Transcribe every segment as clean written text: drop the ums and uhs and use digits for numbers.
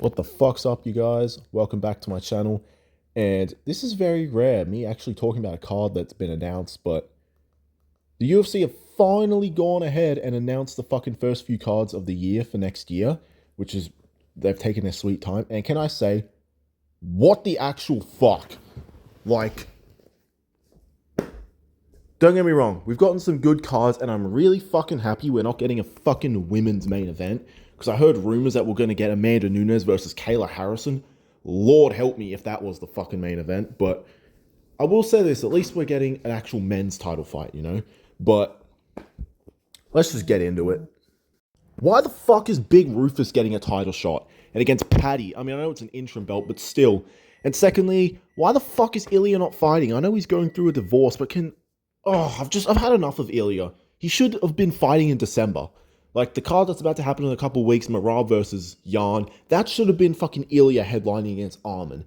What the fuck's up, you guys? Welcome back to my channel. And this is very rare, me actually talking about a card that's been announced, but the UFC have finally gone ahead and announced the fucking first few cards of the year for next year, which is, they've taken their sweet time. And can I say, what the actual fuck? Like, don't get me wrong, we've gotten some good cards, and I'm really fucking happy we're not getting a fucking women's main event. Because I heard rumors that we're going to get Amanda Nunes versus Kayla Harrison. Lord help me if that was the fucking main event. But I will say this, at least we're getting an actual men's title fight, you know? But let's just get into it. Why the fuck is Big Rufus getting a title shot? And against Paddy? I mean, I know it's an interim belt, but still. And secondly, why the fuck is Ilya not fighting? I know he's going through a divorce, but I've had enough of Ilya. He should have been fighting in December. Like, the card that's about to happen in a couple of weeks, Marab versus Yarn, that should have been fucking Ilya headlining against Armin.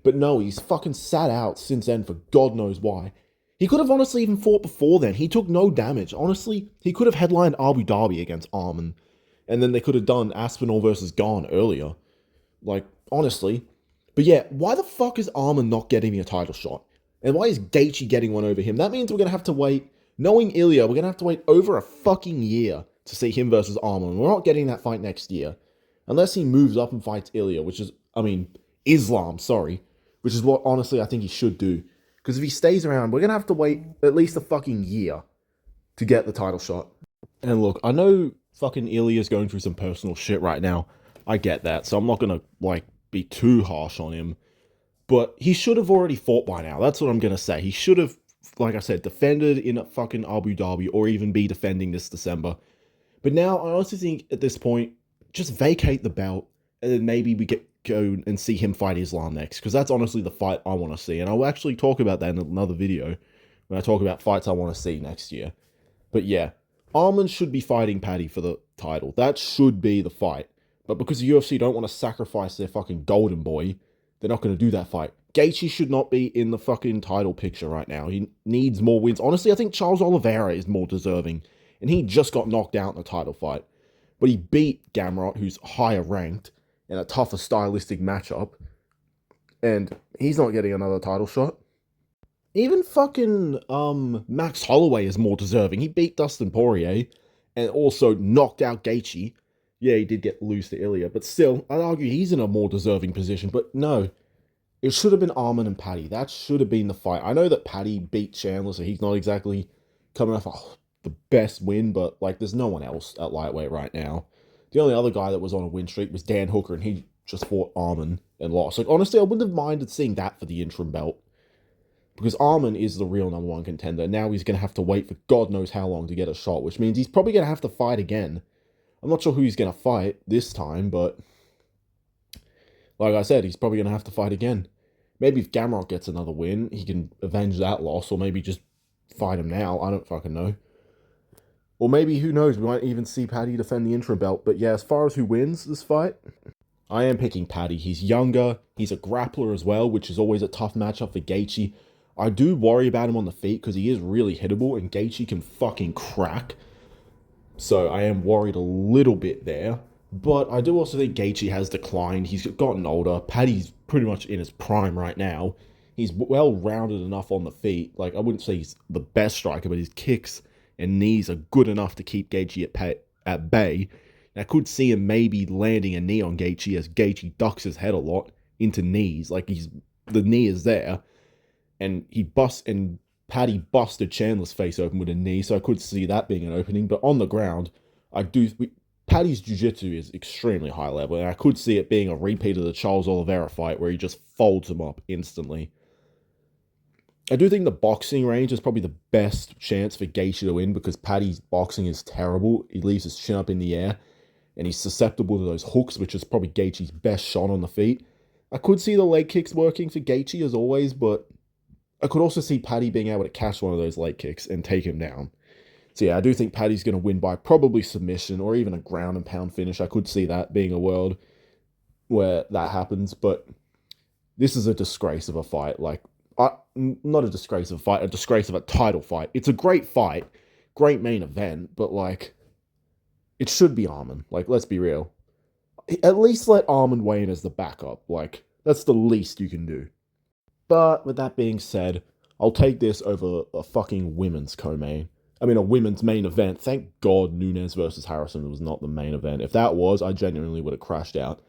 But no, he's fucking sat out since then for God knows why. He could have honestly even fought before then. He took no damage. Honestly, he could have headlined Abu Dhabi against Armin. And then they could have done Aspinall versus Garn earlier. Like, honestly. But yeah, why the fuck is Armin not getting a title shot? And why is Gaethje getting one over him? That means we're going to have to wait, knowing Ilya, we're going to have to wait over a fucking year to see him versus Armin. We're not getting that fight next year. Unless he moves up and fights Ilya, which is, Islam, sorry. Which is what, honestly, I think he should do. Because if he stays around, we're going to have to wait at least a fucking year to get the title shot. And look, I know fucking Ilya's going through some personal shit right now. I get that, so I'm not going to, be too harsh on him. But he should have already fought by now. That's what I'm going to say. He should have, like I said, defended in fucking Abu Dhabi or even be defending this December. But now, I honestly think at this point, just vacate the belt, and then maybe we go and see him fight Islam next, because that's honestly the fight I want to see. And I'll actually talk about that in another video, when I talk about fights I want to see next year. But yeah, Armin should be fighting Paddy for the title. That should be the fight. But because the UFC don't want to sacrifice their fucking golden boy, they're not going to do that fight. Gaethje should not be in the fucking title picture right now. He needs more wins. Honestly, I think Charles Oliveira is more deserving. And he just got knocked out in a title fight. But he beat Gamrot, who's higher ranked, in a tougher stylistic matchup. And he's not getting another title shot. Even fucking Max Holloway is more deserving. He beat Dustin Poirier and also knocked out Gaethje. Yeah, he did get loose to Ilya, but still, I'd argue he's in a more deserving position. But no, it should have been Armin and Paddy. That should have been the fight. I know that Paddy beat Chandler, so he's not exactly coming off the best win, but there's no one else at lightweight right now. The only other guy that was on a win streak was Dan Hooker, and he just fought Armin and lost. Honestly, I wouldn't have minded seeing that for the interim belt, because Armin is the real number one contender. Now he's going to have to wait for God knows how long to get a shot, which means he's probably going to have to fight again. I'm not sure who he's going to fight this time, but like I said, he's probably going to have to fight again. Maybe if Gamrot gets another win, he can avenge that loss, or maybe just fight him now. I don't fucking know. Or maybe, who knows, we might even see Paddy defend the interim belt. But yeah, as far as who wins this fight, I am picking Paddy. He's younger, he's a grappler as well, which is always a tough matchup for Gaethje. I do worry about him on the feet, because he is really hittable, and Gaethje can fucking crack. So I am worried a little bit there. But I do also think Gaethje has declined. He's gotten older. Paddy's pretty much in his prime right now. He's well-rounded enough on the feet. I wouldn't say he's the best striker, but his kicks and knees are good enough to keep Gaethje at bay. And I could see him maybe landing a knee on Gaethje as Gaethje ducks his head a lot into knees. The knee is there. And Paddy busted Chandler's face open with a knee, so I could see that being an opening. But on the ground, Paddy's jiu-jitsu is extremely high level, and I could see it being a repeat of the Charles Oliveira fight where he just folds him up instantly. I do think the boxing range is probably the best chance for Gaethje to win, because Paddy's boxing is terrible. He leaves his chin up in the air, and he's susceptible to those hooks, which is probably Gaethje's best shot on the feet. I could see the leg kicks working for Gaethje as always, but I could also see Paddy being able to catch one of those leg kicks and take him down. So yeah, I do think Paddy's going to win by probably submission or even a ground and pound finish. I could see that being a world where that happens, but this is a disgrace of a fight. Not a disgrace of a fight, a disgrace of a title fight. It's a great fight, great main event, but it should be Armin. Let's be real. At least let Armin weigh in as the backup. Like, that's the least you can do. But with that being said, I'll take this over a fucking women's co-main. I mean, a women's main event. Thank God Nunes versus Harrison was not the main event. If that was, I genuinely would have crashed out.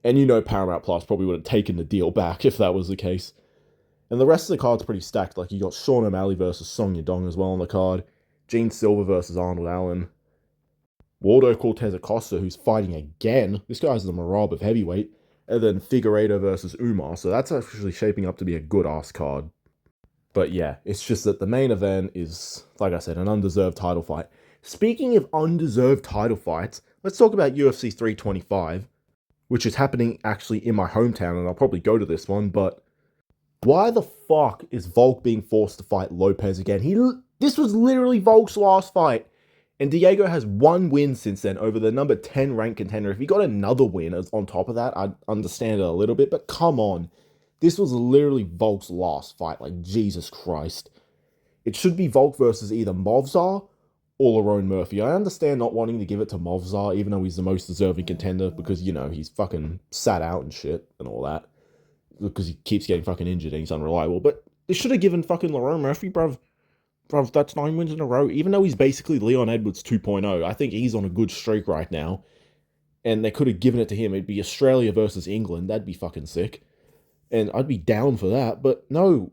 And you know Paramount Plus probably would have taken the deal back if that was the case. And the rest of the card's pretty stacked. Like, you got Sean O'Malley versus Song Yadong as well on the card. Gene Silver versus Arnold Allen. Waldo Cortez Acosta, who's fighting again. This guy's the Marab of heavyweight. And then Figueiredo versus Umar. So that's actually shaping up to be a good-ass card. But yeah, it's just that the main event is, like I said, an undeserved title fight. Speaking of undeserved title fights, let's talk about UFC 325, which is happening actually in my hometown, and I'll probably go to this one, but why the fuck is Volk being forced to fight Lopes again? This was literally Volk's last fight. And Diego has one win since then over the number 10 ranked contender. If he got another win on top of that, I'd understand it a little bit. But come on. This was literally Volk's last fight. Like, Jesus Christ. It should be Volk versus either Movzar or Lerone Murphy. I understand not wanting to give it to Movzar, even though he's the most deserving contender, because, you know, he's fucking sat out and shit and all that. Because he keeps getting fucking injured and he's unreliable. But they should have given fucking Lerone Murphy, bruv. Bruv, that's 9 wins in a row. Even though he's basically Leon Edwards 2.0, I think he's on a good streak right now. And they could have given it to him. It'd be Australia versus England. That'd be fucking sick. And I'd be down for that. But no,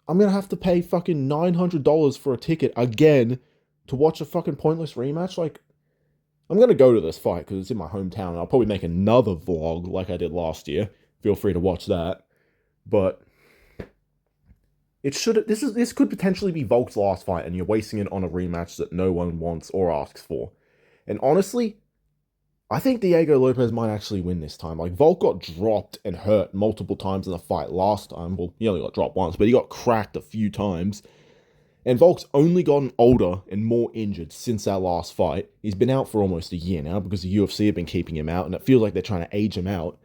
I'm going to have to pay fucking $900 for a ticket again to watch a fucking pointless rematch. Like, I'm going to go to this fight because it's in my hometown. And I'll probably make another vlog like I did last year. Feel free to watch that. But it should. This could potentially be Volk's last fight, and you're wasting it on a rematch that no one wants or asks for. And honestly, I think Diego Lopes might actually win this time. Like, Volk got dropped and hurt multiple times in the fight last time. Well, he only got dropped once, but he got cracked a few times. And Volk's only gotten older and more injured since that last fight. He's been out for almost a year now because the UFC have been keeping him out, and it feels like they're trying to age him out.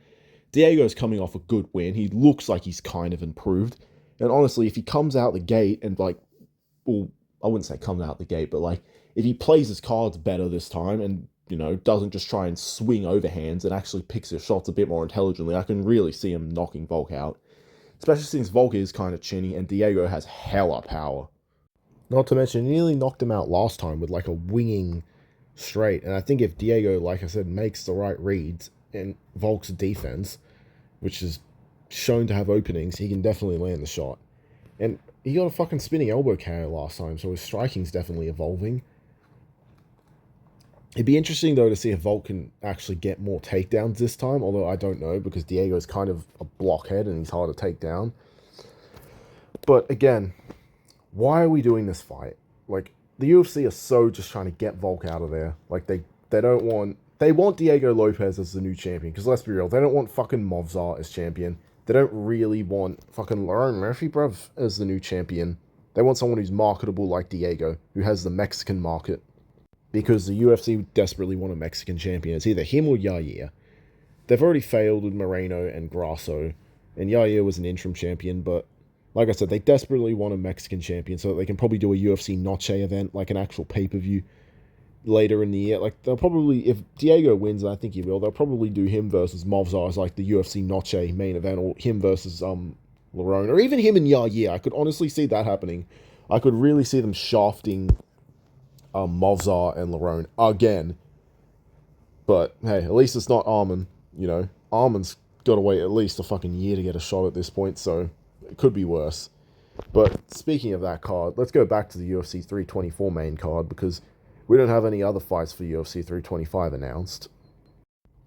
Diego's coming off a good win. He looks like he's kind of improved. And honestly, if he comes out the gate and, like, well, I wouldn't say comes out the gate, but, like, if he plays his cards better this time and, you know, doesn't just try and swing overhands and actually picks his shots a bit more intelligently, I can really see him knocking Volk out. Especially since Volk is kind of chinny and Diego has hella power. Not to mention, he nearly knocked him out last time with, like, a winging straight. And I think if Diego, like I said, makes the right reads in Volk's defense, which is shown to have openings, he can definitely land the shot. And he got a fucking spinning elbow KO last time, so his striking's definitely evolving. It'd be interesting, though, to see if Volk can actually get more takedowns this time, although I don't know, because Diego's kind of a blockhead and he's hard to take down. But again, why are we doing this fight? Like, the UFC are so just trying to get Volk out of there. Like, they don't want... They want Diego Lopes as the new champion, because let's be real, they don't want fucking Movzar as champion. They don't really want fucking Lerone Murphy, bruv, as the new champion. They want someone who's marketable like Diego, who has the Mexican market. Because the UFC desperately want a Mexican champion. It's either him or Yair. They've already failed with Moreno and Grasso, and Yair was an interim champion, but like I said, they desperately want a Mexican champion so that they can probably do a UFC Noche event, like an actual pay-per-view, later in the year. Like, they'll probably, if Diego wins, and I think he will, they'll probably do him versus Movzar as like the UFC Noche main event, or him versus Lerone, or even him and Yair. I could honestly see that happening. I could really see them shafting Movzar and Lerone again. But hey, at least it's not Armin. You know, Armin's got to wait at least a fucking year to get a shot at this point, so it could be worse. But speaking of that card, let's go back to the UFC 324 main card, because we don't have any other fights for UFC 325 announced.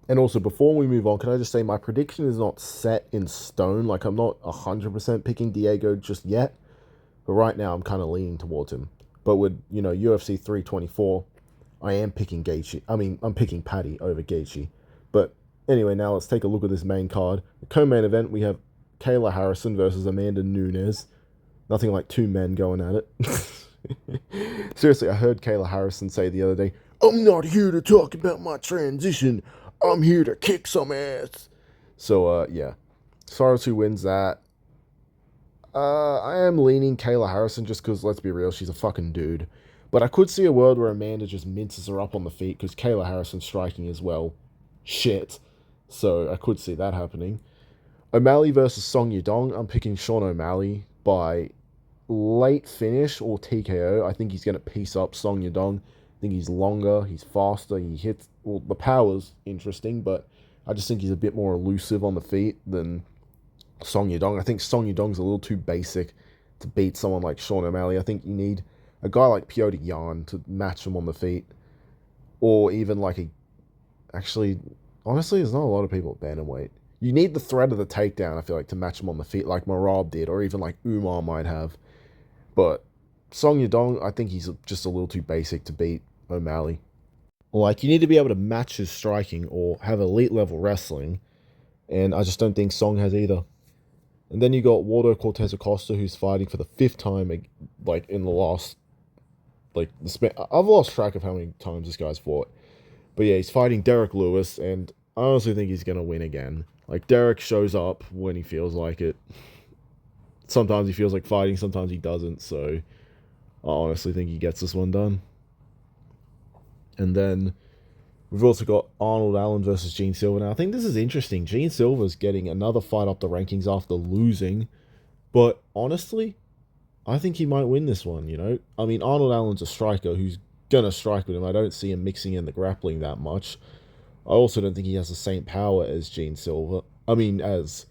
And also, before we move on, can I just say my prediction is not set in stone. Like, I'm not 100% picking Diego just yet. But right now, I'm kind of leaning towards him. But with, you know, UFC 324, I am picking Gaethje. I mean, I'm picking Paddy over Gaethje. But anyway, now let's take a look at this main card. The co-main event, we have Kayla Harrison versus Amanda Nunes. Nothing like two men going at it. Seriously, I heard Kayla Harrison say the other day, "I'm not here to talk about my transition. I'm here to kick some ass." So, yeah. Soros who wins that. I am leaning Kayla Harrison just because, let's be real, she's a fucking dude. But I could see a world where Amanda just minces her up on the feet because Kayla Harrison's striking as well. Shit. So I could see that happening. O'Malley versus Song Yadong. I'm picking Sean O'Malley by late finish or TKO. I think he's going to piece up Song Yadong. I think he's longer, he's faster, he hits. Well, the power's interesting, but I just think he's a bit more elusive on the feet than Song Yadong. I think Song Yadong's a little too basic to beat someone like Sean O'Malley. I think you need a guy like Petr Yan to match him on the feet, or even like a. Actually, honestly, there's not a lot of people at bantamweight. You need the threat of the takedown, I feel like, to match him on the feet, like Marab did, or even like Umar might have. But Song Yadong, I think he's just a little too basic to beat O'Malley. Like, you need to be able to match his striking or have elite level wrestling, and I just don't think Song has either. And then you got Waldo Cortez Acosta, who's fighting for the 5th time, like, in the last, like, I've lost track of how many times this guy's fought. But yeah, he's fighting Derek Lewis, and I honestly think he's going to win again. Like, Derek shows up when he feels like it. Sometimes he feels like fighting, sometimes he doesn't, so I honestly think he gets this one done. And then we've also got Arnold Allen versus Gene Silver. Now, I think this is interesting. Gene Silver's getting another fight up the rankings after losing, but honestly, I think he might win this one, you know? I mean, Arnold Allen's a striker who's gonna strike with him. I don't see him mixing in the grappling that much. I also don't think he has the same power as Gene Silver. I mean, as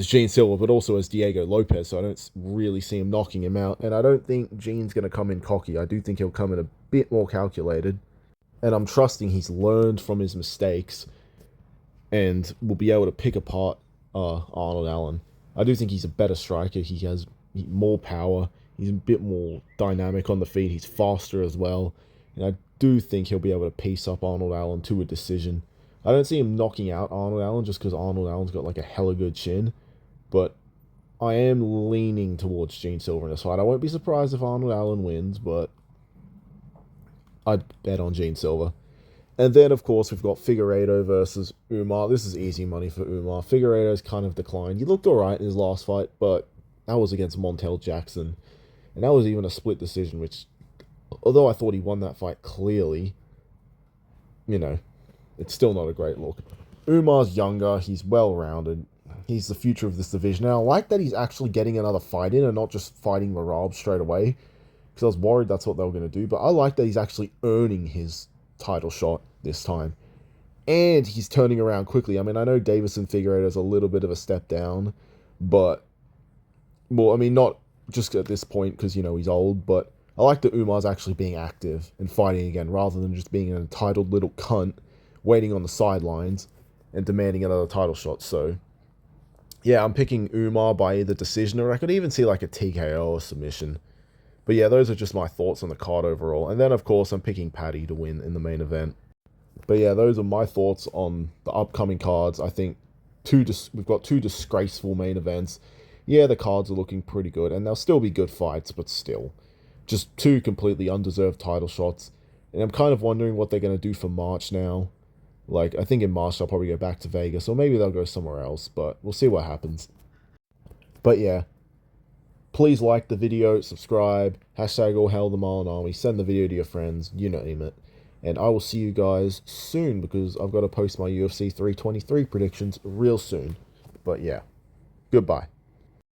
Gene Silver, but also as Diego Lopes, so I don't really see him knocking him out. And I don't think Gene's going to come in cocky. I do think he'll come in a bit more calculated. And I'm trusting he's learned from his mistakes and will be able to pick apart Arnold Allen. I do think he's a better striker. He has more power. He's a bit more dynamic on the feet. He's faster as well. And I do think he'll be able to piece up Arnold Allen to a decision. I don't see him knocking out Arnold Allen just because Arnold Allen's got like a hella good chin. But I am leaning towards Gene Silver in this fight. I won't be surprised if Arnold Allen wins, but I'd bet on Gene Silver. And then, of course, we've got Figueiredo versus Umar. This is easy money for Umar. Figueiredo's kind of declined. He looked alright in his last fight, but that was against Montel Jackson. And that was even a split decision, which, although I thought he won that fight clearly, you know, it's still not a great look. Umar's younger. He's well-rounded. He's the future of this division. Now, I like that he's actually getting another fight in and not just fighting Marab straight away, because I was worried that's what they were going to do. But I like that he's actually earning his title shot this time. And he's turning around quickly. I mean, I know Davison Figueiredo is a little bit of a step down, but, well, I mean, not just at this point because, you know, he's old, but I like that Umar's actually being active and fighting again rather than just being an entitled little cunt waiting on the sidelines and demanding another title shot. So, yeah, I'm picking Umar by either decision or I could even see like a TKO or submission. But yeah, those are just my thoughts on the card overall. And then, of course, I'm picking Paddy to win in the main event. But yeah, those are my thoughts on the upcoming cards. I think we've got 2 disgraceful main events. Yeah, the cards are looking pretty good, and they'll still be good fights, but still. Just 2 completely undeserved title shots. And I'm kind of wondering what they're going to do for March now. Like, I think in March they'll probably go back to Vegas, or maybe they'll go somewhere else, but we'll see what happens. But yeah, please like the video, subscribe, hashtag all hail the Marlin Army, send the video to your friends, you name it. And I will see you guys soon, because I've got to post my UFC 323 predictions real soon. But yeah, goodbye.